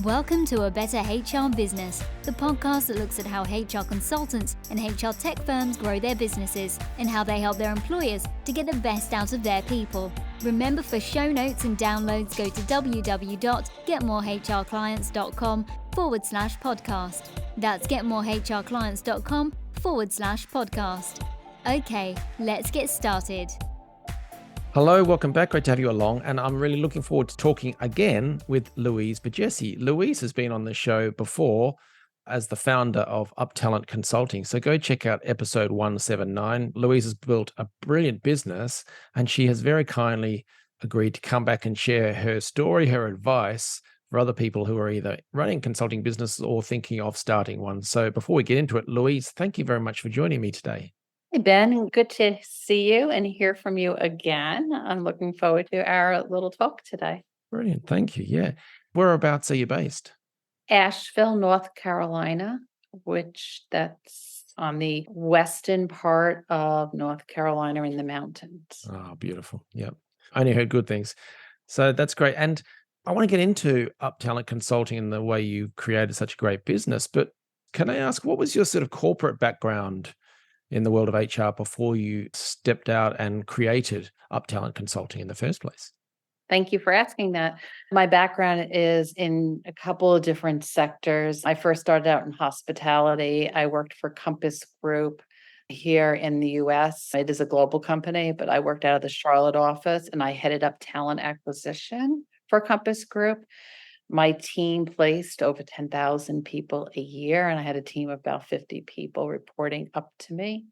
Welcome to A Better HR Business, the podcast that looks at how HR consultants and HR tech firms grow their businesses and how they help their employers to get the best out of their people. Remember, for show notes and downloads, go to www.getmorehrclients.com/podcast. That's getmorehrclients.com/podcast. Okay, let's get started. Hello, welcome back. Great to have you along. And I'm really looking forward to talking again with Louise Bijesse. Louise has been on the show before as the founder of UpTalen Consulting. So go check out episode 179. Louise has built a brilliant business and she has very kindly agreed to come back and share her story, her advice for other people who are either running consulting businesses or thinking of starting one. So before we get into it, Louise, thank you very much for joining me today. Hey, Ben, good to see you and hear from you again. I'm looking forward to our little talk today. Brilliant. Thank you. Yeah. Whereabouts are you based? Asheville, North Carolina, which that's on the western part of North Carolina in the mountains. Oh, beautiful. Yep. I only heard good things. So that's great. And I want to get into UpTalen Consulting and the way you created such a great business. But can I ask, what was your sort of corporate background in the world of HR before you stepped out and created UpTalen Consulting in the first place? Thank you for asking that. My background is in a couple of different sectors. I first started out in hospitality. I worked for Compass Group here in the US. It is a global company, but I worked out of the Charlotte office and I headed up talent acquisition for Compass Group. My team placed over 10,000 people a year, and I had a team of about 50 people reporting up to me.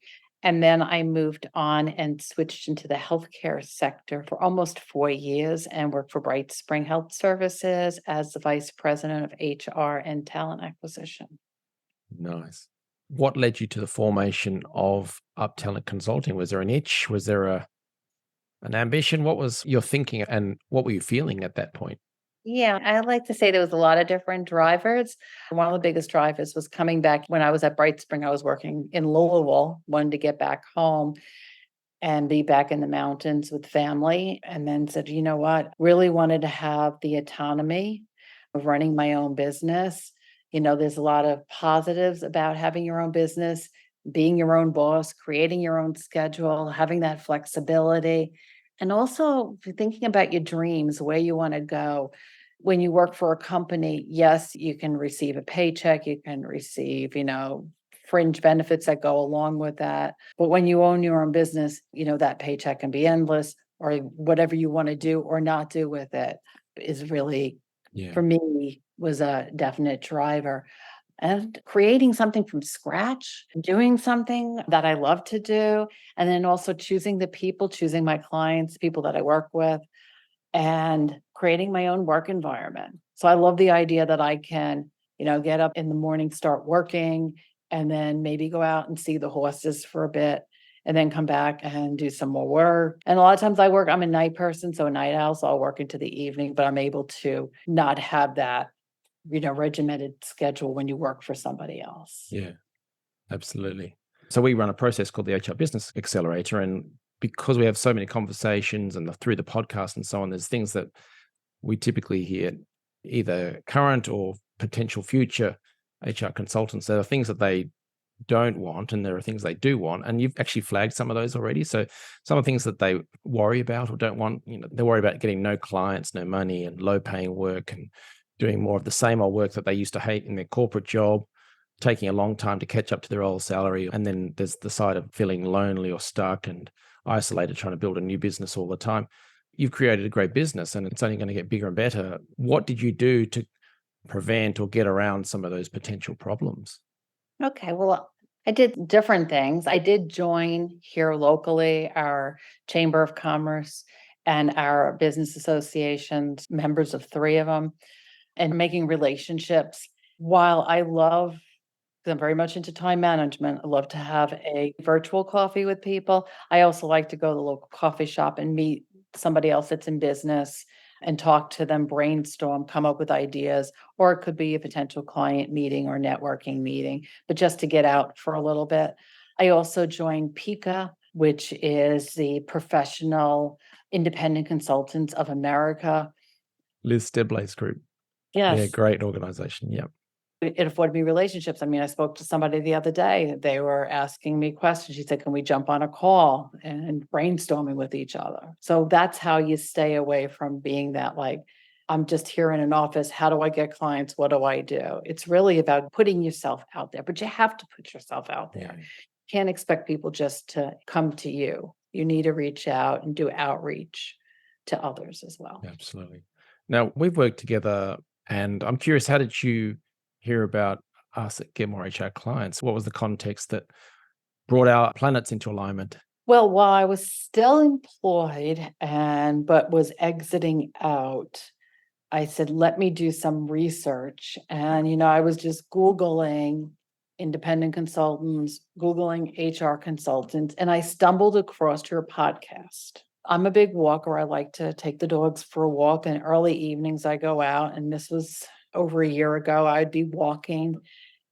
And then I moved on and switched into the healthcare sector for almost 4 years and worked for Bright Spring Health Services as the vice president of HR and talent acquisition. Nice. What led you to the formation of UpTalen Consulting? Was there an itch? Was there an ambition? What was your thinking and what were you feeling at that point? Yeah, I like to say there was a lot of different drivers. One of the biggest drivers was coming back when I was at Bright Spring. I was working in Louisville, wanted to get back home and be back in the mountains with family. And then said, you know what, really wanted to have the autonomy of running my own business. You know, there's a lot of positives about having your own business, being your own boss, creating your own schedule, having that flexibility. And also thinking about your dreams, where you want to go. When you work for a company, yes, you can receive a paycheck, you can receive, fringe benefits that go along with that. But when you own your own business, that paycheck can be endless, or whatever you want to do or not do with it is really, for me, was a definite driver. And creating something from scratch, doing something that I love to do, and then also choosing the people, choosing my clients, people that I work with, and creating my own work environment. So I love the idea that I can, get up in the morning, start working, and then maybe go out and see the horses for a bit, and then come back and do some more work. And a lot of times I'm a night person, so a night owl, so I'll work into the evening, but I'm able to not have that regimented schedule when you work for somebody else. Yeah, absolutely. So we run a process called the HR Business Accelerator. And because we have so many conversations and through the podcast and so on, there's things that we typically hear, either current or potential future HR consultants. There are things that they don't want and there are things they do want. And you've actually flagged some of those already. So some of the things that they worry about or don't want, they worry about getting no clients, no money, and low paying work, and doing more of the same old work that they used to hate in their corporate job, taking a long time to catch up to their old salary. And then there's the side of feeling lonely or stuck and isolated, trying to build a new business all the time. You've created a great business and it's only going to get bigger and better. What did you do to prevent or get around some of those potential problems? Okay, well, I did different things. I did join here locally our Chamber of Commerce and our business associations, members of 3 of them, and making relationships. While I'm very much into time management, I love to have a virtual coffee with people. I also like to go to the local coffee shop and meet somebody else that's in business and talk to them, brainstorm, come up with ideas, or it could be a potential client meeting or networking meeting, but just to get out for a little bit. I also joined PICA, which is the Professional Independent Consultants of America. Liz Steblay's group. Yeah, Yes. great organization. Yeah. It afforded me relationships. I mean, I spoke to somebody the other day. They were asking me questions. She said, can we jump on a call and brainstorming with each other? So that's how you stay away from being that like, I'm just here in an office. How do I get clients? What do I do? It's really about putting yourself out there, but you have to put yourself out there. Yeah. Can't expect people just to come to you. You need to reach out and do outreach to others as well. Absolutely. Now, we've worked together, and I'm curious, how did you hear about us at Get More HR Clients? What was the context that brought our planets into alignment? Well, while I was still employed but was exiting out, I said, let me do some research. And, I was just Googling independent consultants, Googling HR consultants, and I stumbled across your podcast. I'm a big walker. I like to take the dogs for a walk, and early evenings I go out. And this was over a year ago. I'd be walking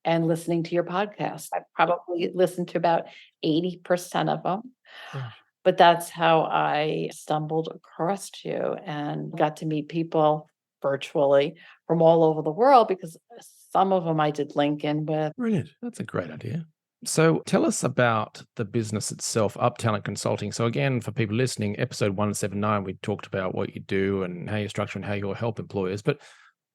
and listening to your podcast. I probably listened to about 80% of them. Gosh. But that's how I stumbled across you and got to meet people virtually from all over the world, because some of them I did link in with. Brilliant. That's a great idea. So tell us about the business itself, UpTalen Consulting. So again, for people listening, episode 179, we talked about what you do and how you structure and how you'll help employers. But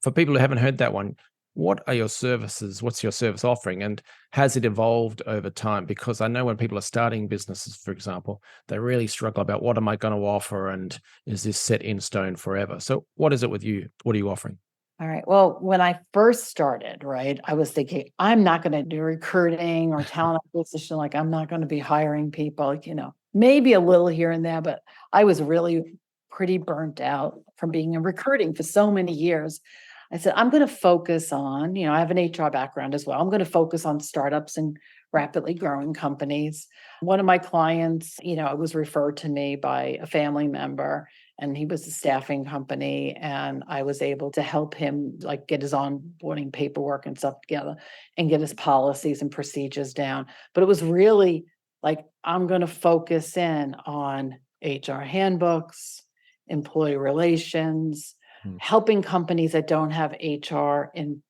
for people who haven't heard that one, what are your services? What's your service offering? And has it evolved over time? Because I know when people are starting businesses, for example, they really struggle about what am I going to offer? And is this set in stone forever? So what is it with you? What are you offering? All right. Well, when I first started, right, I was thinking, I'm not going to do recruiting or talent acquisition. Like, I'm not going to be hiring people, maybe a little here and there, but I was really pretty burnt out from being in recruiting for so many years. I said, I'm going to focus on, I have an HR background as well. I'm going to focus on startups and rapidly growing companies. One of my clients, it was referred to me by a family member, and he was a staffing company, and I was able to help him like get his onboarding paperwork and stuff together and get his policies and procedures down. But it was really like, I'm going to focus in on HR handbooks, employee relations, helping companies that don't have HR in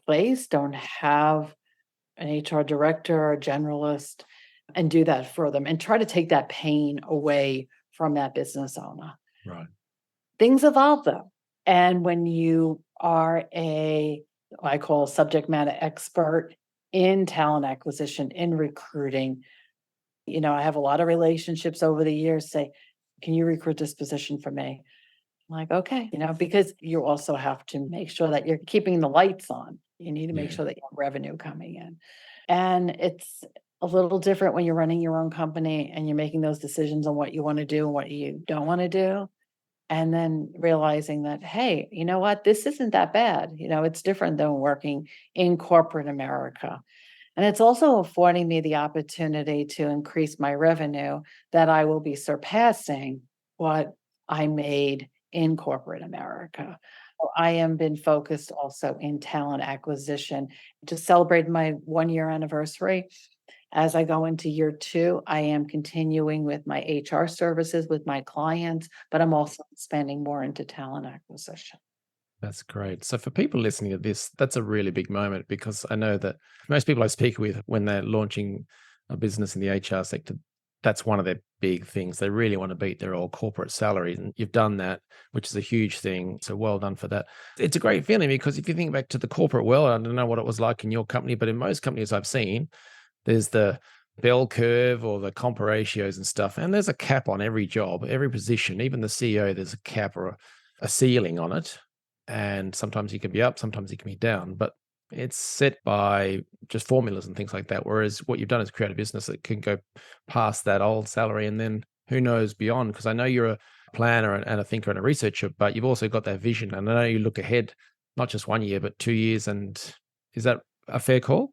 place, don't have an HR director or a generalist, and do that for them and try to take that pain away from that business owner. Right. Things evolve though. And when you are I call a subject matter expert in talent acquisition, in recruiting, I have a lot of relationships over the years say, can you recruit this position for me? I'm like, okay, because you also have to make sure that you're keeping the lights on. You need to make sure that you have revenue coming in. And it's a little different when you're running your own company and you're making those decisions on what you want to do and what you don't want to do. And then realizing that, hey, you know what, this isn't that bad. It's different than working in corporate America. And it's also affording me the opportunity to increase my revenue, that I will be surpassing what I made in corporate America. So I am been focused also in talent acquisition. To celebrate my 1-year anniversary, as I go into year 2, I am continuing with my HR services with my clients, but I'm also expanding more into talent acquisition. That's great. So for people listening to this, that's a really big moment, because I know that most people I speak with, when they're launching a business in the HR sector, that's one of their big things. They really want to beat their old corporate salaries. And you've done that, which is a huge thing. So well done for that. It's a great feeling, because if you think back to the corporate world, I don't know what it was like in your company, but in most companies I've seen, there's the bell curve or the comp ratios and stuff. And there's a cap on every job, every position, even the CEO, there's a cap or a ceiling on it. And sometimes you can be up, sometimes you can be down, but it's set by just formulas and things like that. Whereas what you've done is create a business that can go past that old salary, and then who knows beyond. Because I know you're a planner and a thinker and a researcher, but you've also got that vision. And I know you look ahead, not just 1 year, but 2 years. And is that a fair call?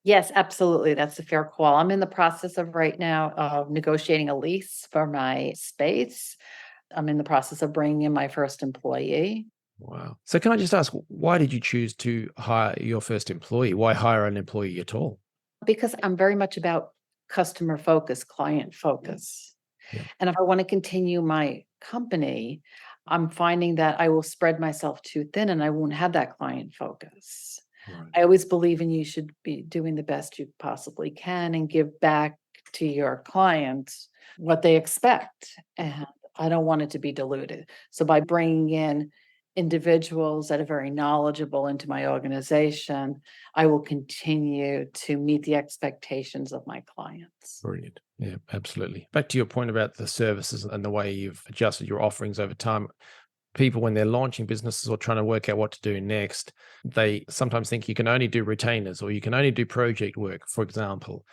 Yes, absolutely. That's a fair call. I'm in the process of right now of negotiating a lease for my space. I'm in the process of bringing in my first employee. Wow. So can I just ask, why did you choose to hire your first employee? Why hire an employee at all? Because I'm very much about customer focus, client focus. Yeah. And if I want to continue my company, I'm finding that I will spread myself too thin and I won't have that client focus. Right. I always believe in you should be doing the best you possibly can and give back to your clients what they expect. And I don't want it to be diluted. So by bringing in individuals that are very knowledgeable into my organization, I will continue to meet the expectations of my clients. Brilliant. Yeah, absolutely. Back to your point about the services and the way you've adjusted your offerings over time. People, when they're launching businesses or trying to work out what to do next, they sometimes think you can only do retainers or you can only do project work, for example.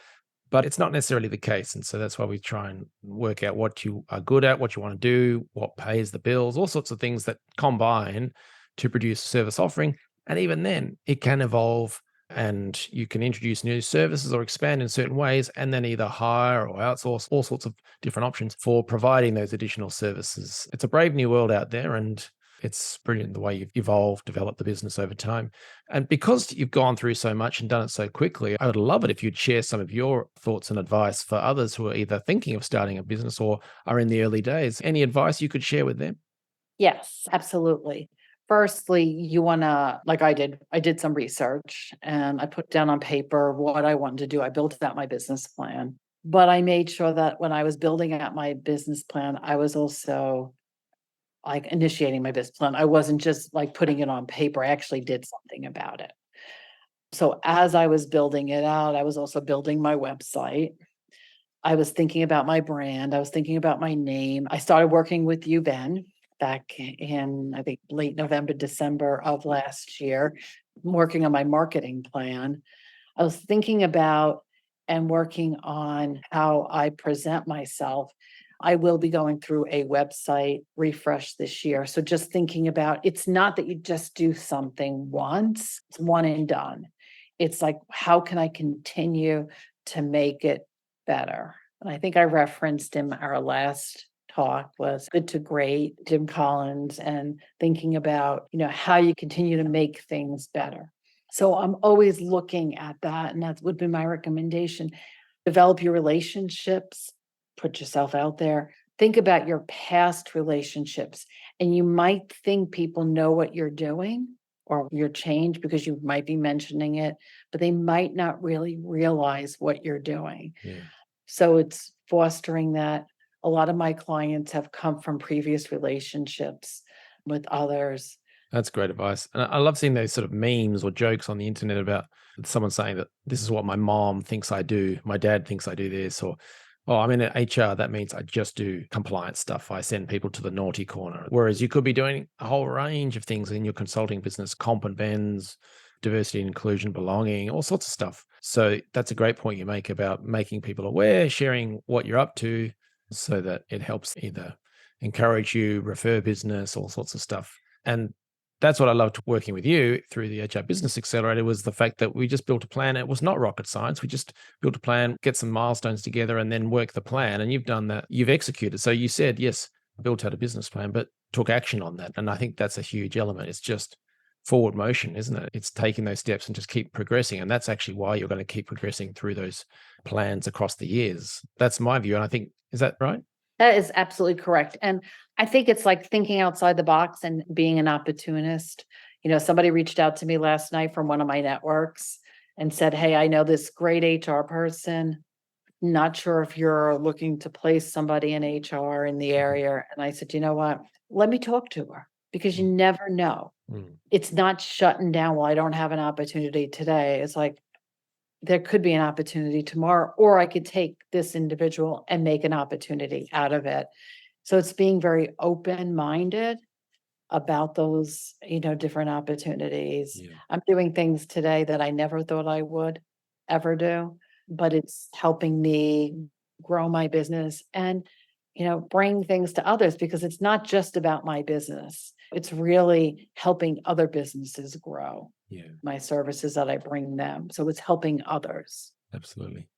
But it's not necessarily the case. And so that's why we try and work out what you are good at, what you want to do, what pays the bills, all sorts of things that combine to produce a service offering. And even then, it can evolve and you can introduce new services or expand in certain ways and then either hire or outsource all sorts of different options for providing those additional services. It's a brave new world out there, and it's brilliant the way you've evolved, developed the business over time. And because you've gone through so much and done it so quickly, I would love it if you'd share some of your thoughts and advice for others who are either thinking of starting a business or are in the early days. Any advice you could share with them? Yes, absolutely. Firstly, you want to, like I did some research and I put down on paper what I wanted to do. I built out my business plan, but I made sure that when I was building out my business plan, I was also like initiating my business plan. I wasn't just like putting it on paper. I actually did something about it. So as I was building it out, I was also building my website. I was thinking about my brand. I was thinking about my name. I started working with you, Ben, back in, I think, late November, December of last year, working on my marketing plan. I was thinking about and working on how I present myself. I will be going through a website refresh this year. So just thinking about, it's not that you just do something once, it's one and done. It's like, how can I continue to make it better? And I think I referenced in our last talk was good to great, Jim Collins, and thinking about, how you continue to make things better. So I'm always looking at that, and that would be my recommendation. Develop your relationships, put yourself out there, think about your past relationships, and you might think people know what you're doing or your change because you might be mentioning it, but they might not really realize what you're doing. Yeah. So it's fostering that. A lot of my clients have come from previous relationships with others. That's great advice. And I love seeing those sort of memes or jokes on the internet about someone saying that this is what my mom thinks I do. My dad thinks I do this, or, oh, I'm in HR. That means I just do compliance stuff. I send people to the naughty corner. Whereas you could be doing a whole range of things in your consulting business, comp and bends, diversity and inclusion, belonging, all sorts of stuff. So that's a great point you make about making people aware, sharing what you're up to so that it helps either encourage you, refer business, all sorts of stuff. And that's what I loved working with you through the HR Business Accelerator was the fact that we just built a plan. It was not rocket science. We just built a plan, get some milestones together and then work the plan. And you've done that. You've executed. So you said, yes, built out a business plan, but took action on that. And I think that's a huge element. It's just forward motion, isn't it? It's taking those steps and just keep progressing. And that's actually why you're going to keep progressing through those plans across the years. That's my view. And I think, is that right? That is absolutely correct. And I think it's like thinking outside the box and being an opportunist. Somebody reached out to me last night from one of my networks and said, hey, I know this great HR person. Not sure if you're looking to place somebody in HR in the area. And I said, you know what? Let me talk to her because you never know. It's not shutting down. Well, I don't have an opportunity today. It's like, there could be an opportunity tomorrow, or I could take this individual and make an opportunity out of it. So it's being very open-minded about those, different opportunities. Yeah. I'm doing things today that I never thought I would ever do, but it's helping me grow my business and, bring things to others because it's not just about my business. It's really helping other businesses grow. Yeah. My services that I bring them. So it's helping others. Absolutely.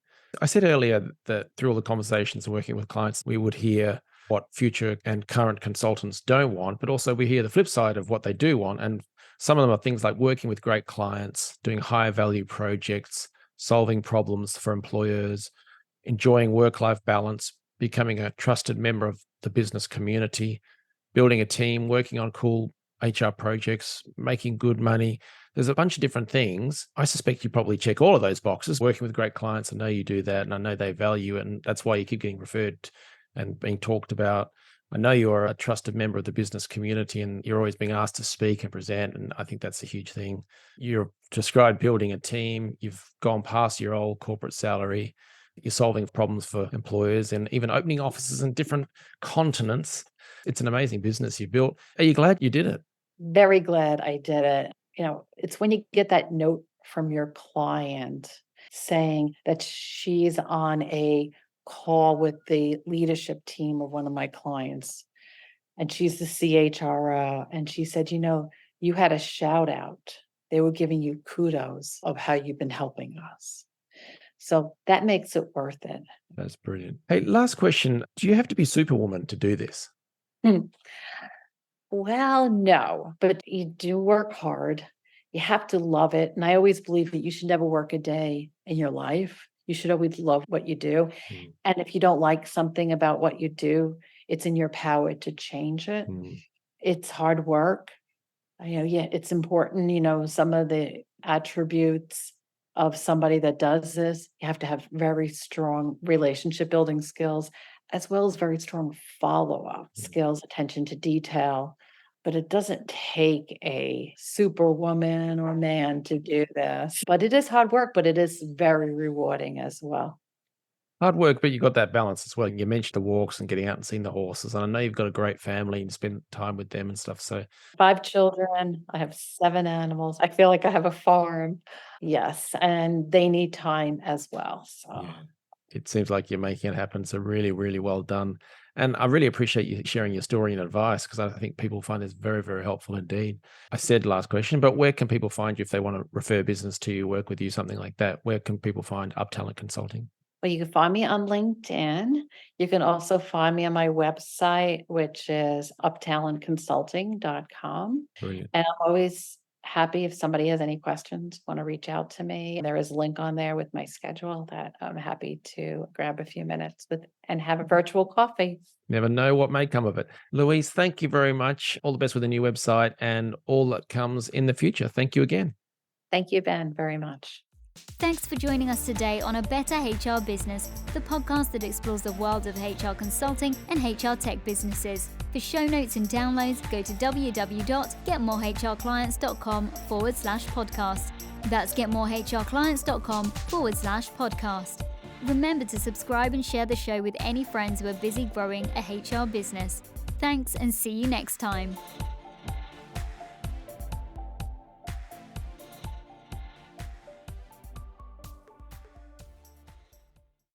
I said earlier that through all the conversations and working with clients, we would hear what future and current consultants don't want, but also we hear the flip side of what they do want. And some of them are things like working with great clients, doing high value projects, solving problems for employers, enjoying work-life balance, becoming a trusted member of the business community, building a team, working on cool HR projects, making good money. There's a bunch of different things. I suspect you probably check all of those boxes. Working with great clients, I know you do that, and I know they value it, and that's why you keep getting referred and being talked about. I know you're a trusted member of the business community, and you're always being asked to speak and present, and I think that's a huge thing. You've described building a team. You've gone past your old corporate salary. You're solving problems for employers and even opening offices in different continents. It's an amazing business you built. Are you glad you did it? Very glad I did it. It's when you get that note from your client saying that she's on a call with the leadership team of one of my clients, and she's the CHRO, and she said, you had a shout out. They were giving you kudos of how you've been helping us. So that makes it worth it. That's brilliant. Hey, last question. Do you have to be Superwoman to do this? Well, no, but you do work hard. You have to love it. And I always believe that you should never work a day in your life. You should always love what you do. Mm. And if you don't like something about what you do, it's in your power to change it. It's hard work. It's important. Some of the attributes of somebody that does this, you have to have very strong relationship building skills, as well as very strong follow-up skills, attention to detail. But it doesn't take a superwoman or man to do this. But it is hard work, but it is very rewarding as well. Hard work, but you got that balance as well. You mentioned the walks and getting out and seeing the horses. And I know you've got a great family and spend time with them and stuff. So 5 children. I have 7 animals. I feel like I have a farm. Yes. And they need time as well. So yeah, it seems like you're making it happen. So really, really well done. And I really appreciate you sharing your story and advice, because I think people find this very, very helpful indeed. I said last question, but where can people find you if they want to refer business to you, work with you, something like that? Where can people find UpTalen Consulting? Well, you can find me on LinkedIn. You can also find me on my website, which is uptalenconsulting.com. Brilliant. And I'm always happy if somebody has any questions, want to reach out to me. There is a link on there with my schedule that I'm happy to grab a few minutes with and have a virtual coffee. Never know what may come of it. Louise, thank you very much. All the best with the new website and all that comes in the future. Thank you again. Thank you, Ben, very much. Thanks for joining us today on A Better HR Business, the podcast that explores the world of HR consulting and HR tech businesses. For show notes and downloads, go to www.getmorehrclients.com/podcast. That's getmorehrclients.com/podcast. Remember to subscribe and share the show with any friends who are busy growing a HR business. Thanks, and see you next time.